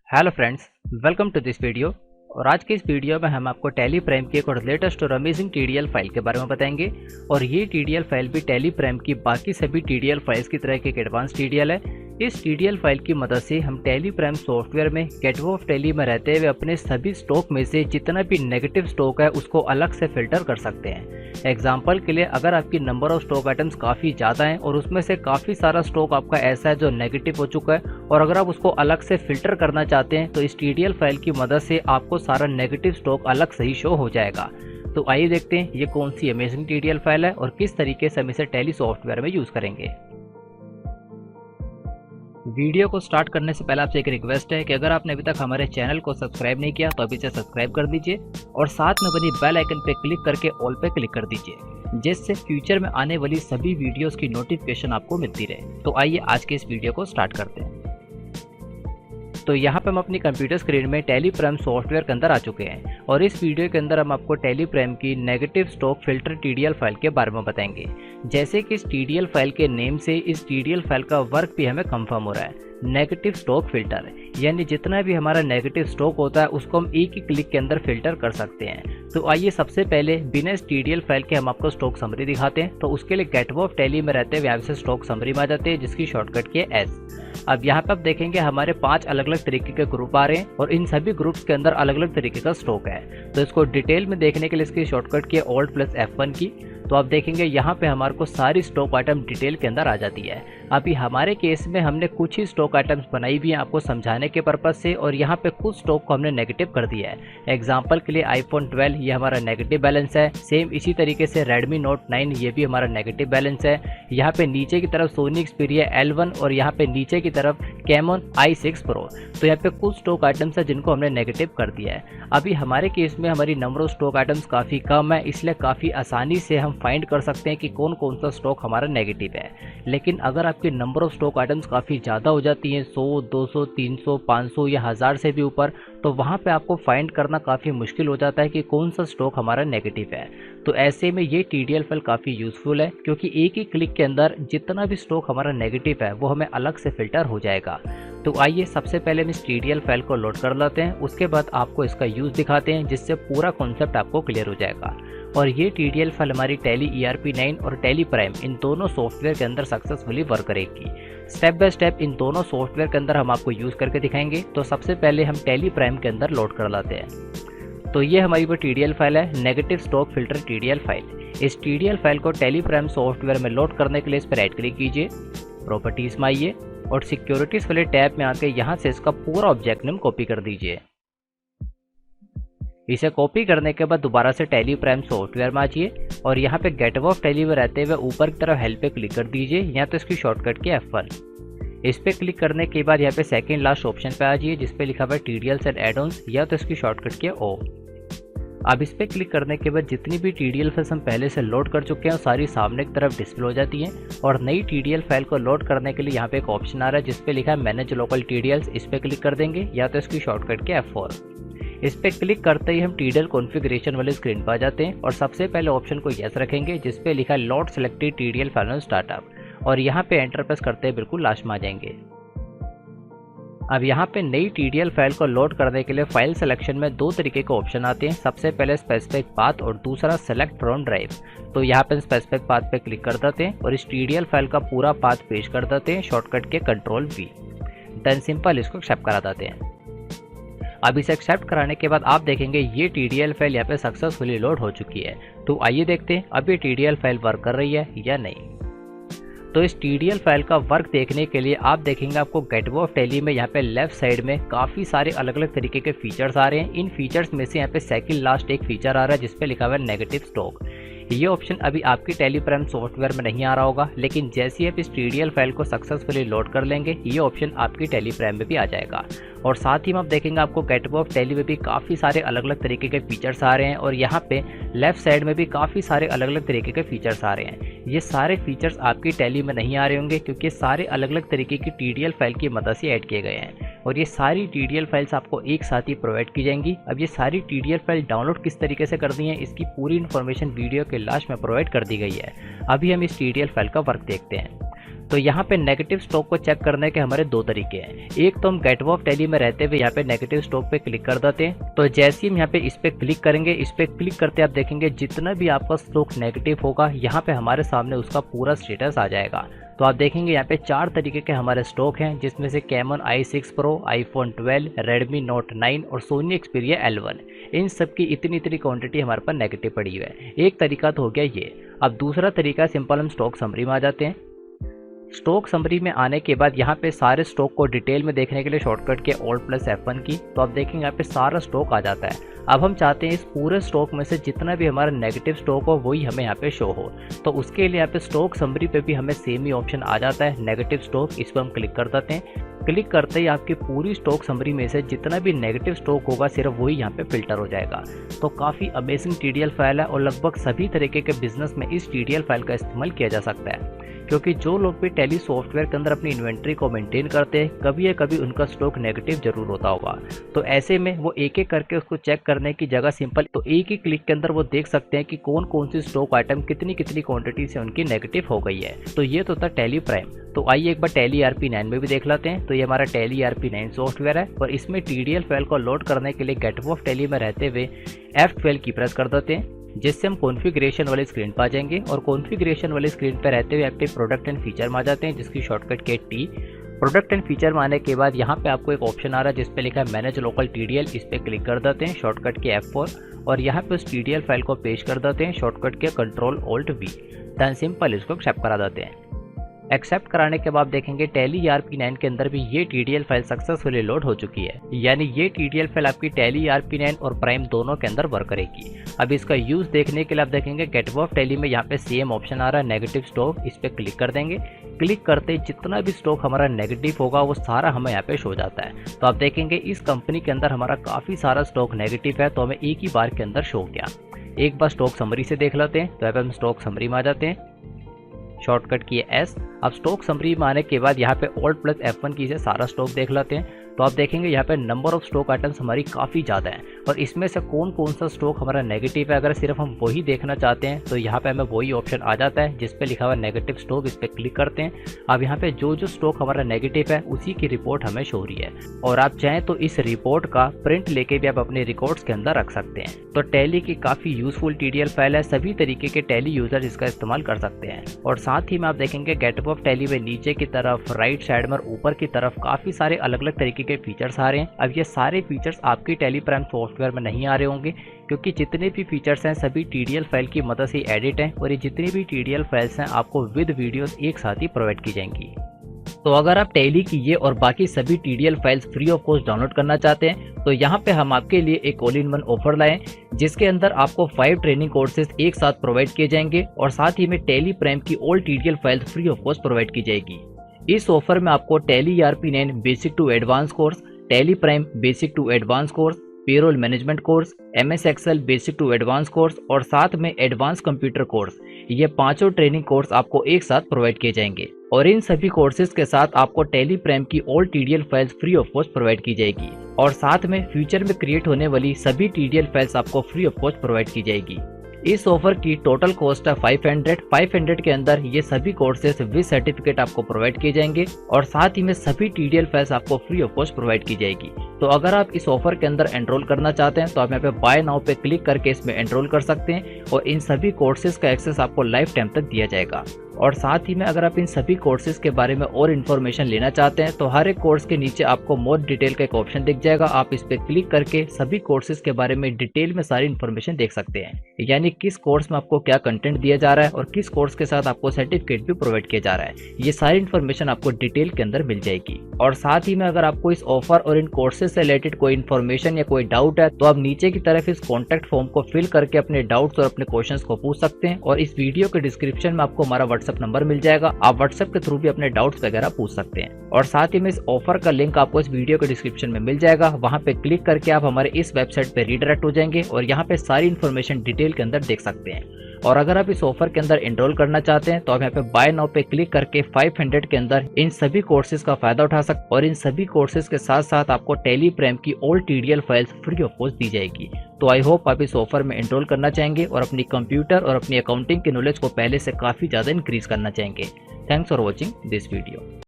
Hello friends, welcome to this video. और आज के इस वीडियो में हम आपको टैली प्राइम की एक और लेटेस्ट और अमेजिंग टीडीएल फाइल के बारे में बताएंगे। और ये टीडीएल फाइल भी टैली प्राइम की बाकी सभी टीडीएल फाइल्स की तरह की एक एडवांस टीडीएल है। इस टीडीएल फाइल की मदद से हम टैली प्राइम सॉफ्टवेयर में गेटवे ऑफ टैली में रहते हुए अपने सभी स्टॉक में से जितना भी नेगेटिव स्टॉक है उसको अलग से फिल्टर कर सकते हैं। एग्जाम्पल के लिए, अगर आपकी नंबर ऑफ स्टॉक आइटम्स काफ़ी ज़्यादा हैं और उसमें से काफ़ी सारा स्टॉक आपका ऐसा है जो नेगेटिव हो चुका है और अगर आप उसको अलग से फिल्टर करना चाहते हैं तो इस टीडीएल फाइल की मदद से आपको सारा नेगेटिव स्टॉक अलग से ही शो हो जाएगा। तो आइए देखते हैं ये कौन सी अमेजिंग टीडीएल फाइल है और किस तरीके से हम इसे टैली सॉफ्टवेयर में यूज़ करेंगे। वीडियो को स्टार्ट करने से पहले आपसे एक रिक्वेस्ट है कि अगर आपने अभी तक हमारे चैनल को सब्सक्राइब नहीं किया तो अभी से सब्सक्राइब कर दीजिए और साथ में बनी बेल आइकन पे क्लिक करके ऑल पे क्लिक कर दीजिए, जिससे फ्यूचर में आने वाली सभी वीडियोस की नोटिफिकेशन आपको मिलती रहे। तो आइए आज के इस वीडियो को स्टार्ट करते हैं। तो यहाँ पे हम अपनी कंप्यूटर स्क्रीन में टैली प्राइम सॉफ्टवेयर के अंदर आ चुके हैं और इस वीडियो के अंदर हम आपको टैली प्राइम की negative stock filter TDL file के बारे में बताएंगे। जैसे कि इस टीडीएल फाइल के नेम से इस टीडीएल फाइल का वर्क भी हमें कंफर्म हो रहा है, नेगेटिव स्टॉक फिल्टर, यानी जितना भी हमारा नेगेटिव स्टॉक होता है उसको हम एक ही क्लिक के अंदर फिल्टर कर सकते हैं। तो आइए सबसे पहले बिना इस टीडीएल फाइल के हम आपको स्टॉक समरी दिखाते हैं। तो उसके लिए गेटवे ऑफ टैली में रहते हुए यहाँ से स्टॉक समरी में आ जाते हैं, जिसकी शॉर्टकट की है एस। अब यहाँ पे आप देखेंगे हमारे 5 अलग अलग तरीके के ग्रुप आ रहे हैं और इन सभी ग्रुप्स के अंदर अलग अलग तरीके का स्टॉक है। तो इसको डिटेल में देखने के लिए इसकी शॉर्टकट की है Alt+F1 की। तो आप देखेंगे यहाँ पे हमारे को सारी स्टॉक आइटम डिटेल के अंदर आ जाती है। अभी हमारे केस में हमने कुछ ही स्टॉक आइटम्स बनाई भी हैं आपको समझाने के पर्पज से, और यहाँ पे कुछ स्टॉक को हमने नेगेटिव कर दिया है। एग्जांपल के लिए iPhone 12 ये हमारा नेगेटिव बैलेंस है। सेम इसी तरीके से Redmi Note 9 ये भी हमारा नेगेटिव बैलेंस है। यहाँ पे नीचे की तरफ Sony Xperia L1 और यहाँ पे नीचे की तरफ Camon i6 Pro। तो यहाँ पे कुछ स्टॉक आइटम्स है जिनको हमने नेगेटिव कर दिया है। अभी हमारे केस में हमारी नंबर ऑफ स्टॉक आइटम्स काफ़ी कम है, इसलिए काफ़ी आसानी से हम फाइंड कर सकते हैं कि कौन कौन सा स्टॉक हमारा नेगेटिव है। लेकिन अगर आपकी नंबर ऑफ स्टॉक आइटम्स काफ़ी ज़्यादा हो जाती हैं, 100, 200, 300, 500 या 1000 से भी ऊपर, तो वहाँ पे आपको फाइंड करना काफ़ी मुश्किल हो जाता है कि कौन सा स्टॉक हमारा नेगेटिव है। तो ऐसे में ये टीडीएल फाइल काफ़ी यूज़फुल है, क्योंकि एक ही क्लिक के अंदर जितना भी स्टॉक हमारा नेगेटिव है वो हमें अलग से फिल्टर हो जाएगा। तो आइए सबसे पहले हम इस टीडीएल फाइल को लोड कर लेते हैं, उसके बाद आपको इसका यूज़ दिखाते हैं, जिससे पूरा कॉन्सेप्ट आपको क्लियर हो जाएगा। और ये टीडीएल फाइल हमारी टैली ERP9 और टैली प्राइम इन दोनों सॉफ्टवेयर के अंदर सक्सेसफुली वर्क करेगी। स्टेप बाय स्टेप इन दोनों सॉफ्टवेयर के अंदर हम आपको यूज़ करके दिखाएंगे। तो सबसे पहले हम टैली प्राइम के अंदर लोड कर लाते हैं। तो ये हमारी वो टीडीएल फाइल है, negative stock filter TDL file. इस टीडीएल फाइल को टैली प्राइम सॉफ्टवेयर में लोड करने के लिए इस पर राइट क्लिक कीजिए, प्रॉपर्टीज में आइए और सिक्योरिटीज वाले टैब में आके यहाँ से इसका पूरा ऑब्जेक्ट नेम कॉपी कर दीजिए। इसे कॉपी करने के बाद दोबारा से टैली प्राइम सॉफ्टवेयर में आ जाइए और यहाँ पे गेटवे ऑफ टैली में रहते हुए ऊपर की तरफ हेल्प पे क्लिक कर दीजिए। यहाँ तो इसकी शॉर्टकट की F1। इस पे क्लिक करने के बाद यहाँ पे सेकंड लास्ट ऑप्शन पे आ जाइए, जिसपे लिखा हुआ है टीडीएल्स एंड एड-ऑन्स, या तो इसकी शॉर्टकट की O। अब इस पे क्लिक करने के बाद जितनी भी टीडीएल फाइल्स हम पहले से लोड कर चुके हैं सारी सामने की तरफ डिस्प्ले हो जाती हैं। और नई टीडीएल फाइल को लोड करने के लिए यहाँ पे एक ऑप्शन आ रहा है जिसपे लिखा है मैनेज लोकल टीडीएल्स। इस पे क्लिक कर देंगे, या तो इसकी शॉर्टकट की F4। इस पे क्लिक करते ही हम टीडीएल कॉन्फ़िगरेशन वाले स्क्रीन पर आ जाते हैं और सबसे पहले ऑप्शन को यस रखेंगे, जिसपे लिखा है load selected TDL file on startup, और यहाँ पे एंटर प्रेस करते हैं बिल्कुल लास्ट में आ जाएंगे। अब यहाँ पे नई टीडीएल फाइल को लोड करने के लिए फाइल सिलेक्शन में 2 तरीके के ऑप्शन आते हैं। सबसे पहले स्पेसिफिक पाथ और दूसरा सेलेक्ट फ्रॉम ड्राइव। तो यहाँ पे स्पेसिफिक पाथ पे क्लिक कर देते हैं और इस टीडीएल फाइल का पूरा पाथ पेश कर देते हैं, शॉर्टकट के Ctrl+V। देन सिंपल इसको एक्सेप्ट करा देते हैं। अब इसे एक्सेप्ट कराने के बाद आप देखेंगे ये टीडीएल फाइल यहाँ पे सक्सेसफुली लोड हो चुकी है। तो आइए देखते हैं अब ये टीडीएल फाइल वर्क कर रही है या नहीं। तो इस टीडीएल फाइल का वर्क देखने के लिए आप देखेंगे आपको गेटवे ऑफ टैली में यहाँ पे लेफ्ट साइड में काफ़ी सारे अलग अलग तरीके के फीचर्स आ रहे हैं। इन फीचर्स में से यहाँ पे सेकंड लास्ट एक फीचर आ रहा है जिसपे लिखा हुआ है नेगेटिव स्टॉक। ये ऑप्शन अभी आपकी टैली प्राइम सॉफ्टवेयर में नहीं आ रहा होगा, लेकिन जैसे ही आप इस टीडीएल फाइल को सक्सेसफुली लोड कर लेंगे ये ऑप्शन आपकी टैली प्राइम में भी आ जाएगा। और साथ ही में आप देखेंगे आपको गेटवे ऑफ टैली में भी काफ़ी सारे अलग अलग तरीके के फीचर्स आ रहे हैं और यहाँ पे लेफ्ट साइड में भी काफ़ी सारे अलग अलग तरीके के फीचर्स आ रहे हैं। ये सारे फीचर्स आपकी टैली में नहीं आ रहे होंगे, क्योंकि सारे अलग अलग तरीके की टीडीएल फाइल की मदद से ऐड किए गए हैं और ये सारी टीडीएल फाइल्स आपको एक साथ ही प्रोवाइड की जाएंगी। अब ये सारी टीडीएल फाइल डाउनलोड किस तरीके से करनी है इसकी पूरी इन्फॉर्मेशन वीडियो के लास्ट में प्रोवाइड कर दी गई है। अभी हम इस टीडीएल फाइल का वर्क देखते हैं। तो यहाँ पे नेगेटिव स्टॉक को चेक करने के हमारे दो तरीके हैं। एक तो हम गेट ऑफ टैली में रहते हुए यहाँ पे नेगेटिव स्टॉक पे क्लिक कर देते हैं। तो जैसे ही हम यहाँ पे इस पे क्लिक करेंगे, इस पे क्लिक करते आप देखेंगे जितना भी आपका स्टॉक नेगेटिव होगा यहाँ पे हमारे सामने उसका पूरा स्टेटस आ जाएगा। तो आप देखेंगे यहाँ पे 4 तरीके के हमारे स्टॉक हैं, जिसमें से caiman i6 Pro, iPhone 12, Redmi Note 9 और Sony Xperia L1। इन सब की इतनी क्वांटिटी हमारे पास नेगेटिव पड़ी हुई है। एक तरीका तो हो गया ये। अब दूसरा तरीका सिंपल, हम स्टॉक समरी में आ जाते हैं। स्टॉक समरी में आने के बाद यहाँ पे सारे स्टॉक को डिटेल में देखने के लिए शॉर्टकट के Alt+F1 की, तो आप देखेंगे यहाँ पे सारा स्टॉक आ जाता है। अब हम चाहते हैं इस पूरे स्टॉक में से जितना भी हमारा नेगेटिव स्टॉक हो वही हमें यहाँ पे शो हो। तो उसके लिए यहाँ पे स्टॉक समरी पे भी हमें सेम ही ऑप्शन आ जाता है, नेगेटिव स्टॉक। इस पर हम क्लिक कर देते हैं। क्लिक करते ही आपकी पूरी स्टॉक समरी में से जितना भी नेगेटिव स्टॉक होगा सिर्फ वही यहाँ पे फिल्टर हो जाएगा। तो काफ़ी अमेजिंग TDL फाइल है और लगभग सभी तरीके के बिजनेस में इस TDL फाइल का इस्तेमाल किया जा सकता है, क्योंकि जो लोग भी टैली सॉफ्टवेयर के अंदर अपनी इन्वेंट्री को मेंटेन करते हैं कभी या कभी उनका स्टॉक नेगेटिव जरूर होता होगा। तो ऐसे में वो एक एक करके उसको चेक करने की जगह सिंपल तो एक ही क्लिक के अंदर वो देख सकते हैं कि कौन कौन सी स्टॉक आइटम कितनी क्वांटिटी से उनकी नेगेटिव हो गई है। तो ये तो था टैली प्राइम। तो आइए एक बार टैली ERP9 में भी देख लेते हैं। तो ये हमारा टैली ERP9 सॉफ्टवेयर है और इसमें TDL फाइल को लोड करने के लिए गेट ऑफ टैली में रहते हुए F12 की प्रेस कर देते हैं, जिससे हम कॉन्फ़िगरेशन वाली स्क्रीन पर आ जाएंगे। और कॉन्फ़िगरेशन वाली स्क्रीन पर रहते हुए एक्टिव प्रोडक्ट एंड फीचर में आ जाते हैं, जिसकी शॉर्टकट के T। प्रोडक्ट एंड फीचर में आने के बाद यहाँ पे आपको एक ऑप्शन आ रहा है जिस पे लिखा है मैनेज लोकल TDL। इस पे क्लिक कर देते हैं, शॉर्टकट के F4, और यहाँ पे उस TDL फाइल को पेश कर देते हैं, शॉर्टकट के Ctrl+Alt+V। देन सिंपल इसको एक्सेप्ट करा देते हैं। एक्सेप्ट कराने के बाद देखेंगे टैली ERP9 के अंदर भी ये TDL फाइल सक्सेसफुली लोड हो चुकी है, यानी ये TDL फाइल आपकी टैली ERP9 और प्राइम दोनों के अंदर वर्क करेगी। अब इसका यूज देखने के लिए आप देखेंगे गेट ऑफ टैली में यहाँ पे सेम ऑप्शन आ रहा है नेगेटिव स्टॉक। इस पे क्लिक कर देंगे। क्लिक करते ही जितना भी स्टॉक हमारा नेगेटिव होगा वो सारा हमें यहाँ पे शो जाता है। तो आप देखेंगे इस कंपनी के अंदर हमारा काफी सारा स्टॉक नेगेटिव है, तो हमें एक ही बार के अंदर शो किया। एक बार स्टॉक समरी से देख लेते हैं। तो यहाँ पे हम स्टॉक समरी में आ जाते हैं, शॉर्टकट की S। अब स्टॉक समरी में आने के बाद यहाँ पे Alt+F1 की से सारा स्टॉक देख लेते हैं। तो आप देखेंगे यहाँ पे नंबर ऑफ स्टॉक आइटम्स हमारी काफ़ी ज़्यादा हैं और इसमें से कौन कौन सा स्टॉक हमारा नेगेटिव है अगर सिर्फ हम वही देखना चाहते हैं तो यहाँ पे हमें वही ऑप्शन आ जाता है जिस पे लिखा हुआ नेगेटिव स्टॉक। इस पर क्लिक करते हैं। अब यहाँ पे जो जो स्टॉक हमारा नेगेटिव है उसी की रिपोर्ट हमें शो हो रही है और आप चाहें तो इस रिपोर्ट का प्रिंट लेके भी आप अपने रिकॉर्ड्स के अंदर रख सकते हैं। तो टैली की काफ़ी यूजफुल TDL फाइल है, सभी तरीके के टैली यूजर इसका इस्तेमाल कर सकते हैं। और साथ ही में आप देखेंगे गेट ऑफ टैली में नीचे की तरफ, राइट साइड में और ऊपर की तरफ काफ़ी सारे अलग अलग तरीके के फीचर्स आ रहे हैं। अब ये सारे फीचर्स आपकी टैली प्राइम सॉफ्टवेयर में नहीं आ रहे होंगे क्योंकि जितने भी फीचर्स हैं सभी TDL फाइल की मदद से एडिट हैं और ये जितनी भी TDL फाइल्स हैं आपको विद वीडियोस एक साथ ही प्रोवाइड की जाएंगी। तो अगर आप टैली की ये और बाकी सभी TDL files free of cost download करना चाहते हैं तो यहाँ पे हम आपके लिए एक ऑल इन वन ऑफर लाए जिसके अंदर आपको 5 ट्रेनिंग कोर्सेज एक साथ प्रोवाइड किए जाएंगे और साथ ही में टैली प्राइम की all TDL files free of cost provide की जाएगी। इस ऑफर में आपको Tally ERP9 basic to advance course, Tally Prime basic to advance course, payroll management course, MS excel basic to advance course और साथ में advance computer course, ये पांचों ट्रेनिंग कोर्स आपको एक साथ प्रोवाइड किए जाएंगे। और इन सभी कोर्सेज के साथ आपको टैली प्राइम की all TDL files free of cost provide की जाएगी और साथ में फ्यूचर में क्रिएट होने वाली सभी TDL फाइल्स आपको फ्री ऑफ कॉस्ट प्रोवाइड की जाएगी। इस ऑफर की टोटल कॉस्ट है 500 के अंदर ये सभी कोर्सेज विद सर्टिफिकेट आपको प्रोवाइड किए जाएंगे और साथ ही में सभी TDL फाइल्स आपको फ्री ऑफ कॉस्ट प्रोवाइड की जाएगी। तो अगर आप इस ऑफर के अंदर एनरोल करना चाहते हैं तो आप यहाँ पे बाय नाउ पे क्लिक करके इसमें एनरोल कर सकते हैं और इन सभी कोर्सेज का एक्सेस आपको लाइफ टाइम तक दिया जाएगा। और साथ ही में अगर आप इन सभी कोर्सेज के बारे में और इन्फॉर्मेशन लेना चाहते हैं तो हर एक कोर्स के नीचे आपको मोर डिटेल का एक ऑप्शन दिख जाएगा। आप इस पे क्लिक करके सभी कोर्सेज के बारे में डिटेल में सारी इन्फॉर्मेशन देख सकते हैं, यानी किस कोर्स में आपको क्या कंटेंट दिया जा रहा है और किस कोर्स के साथ आपको सर्टिफिकेट भी प्रोवाइड किया जा रहा है। ये सारी इन्फॉर्मेशन आपको डिटेल के अंदर मिल जाएगी। और साथ ही में अगर आपको इस ऑफर और इन कोर्सेज से रिलेटेड कोई इन्फॉर्मेशन या कोई डाउट है तो आप नीचे की तरफ इस कॉन्टेक्ट फॉर्म को फिल करके अपने डाउट्स और अपने क्वेश्चंस को पूछ सकते हैं। और इस वीडियो के डिस्क्रिप्शन में आपको हमारा व्हाट्सएप नंबर मिल जाएगा, आप व्हाट्सएप के थ्रू भी अपने डाउट्स वगैरह पूछ सकते हैं। और साथ ही में इस ऑफर का लिंक आपको इस वीडियो के डिस्क्रिप्शन में मिल जाएगा, वहां पे क्लिक करके आप हमारे इस वेबसाइट पे रीडायरेक्ट हो जाएंगे और यहाँ पे सारी इन्फॉर्मेशन डिटेल के अंदर देख सकते हैं। और अगर आप इस ऑफर के अंदर एनरोल करना चाहते हैं तो आप यहाँ पे बाय नाउ पे क्लिक करके 500 के अंदर इन सभी कोर्सेज का फायदा उठा सकते और इन सभी कोर्सेज के साथ साथ आपको टैली प्राइम की all TDL files free of cost दी जाएगी। तो आई होप आप इस ऑफर में एनरोल करना चाहेंगे और अपनी कंप्यूटर और अपनी अकाउंटिंग की नॉलेज को पहले से काफी ज्यादा इंक्रीज करना चाहेंगे। Thanks for watching this video.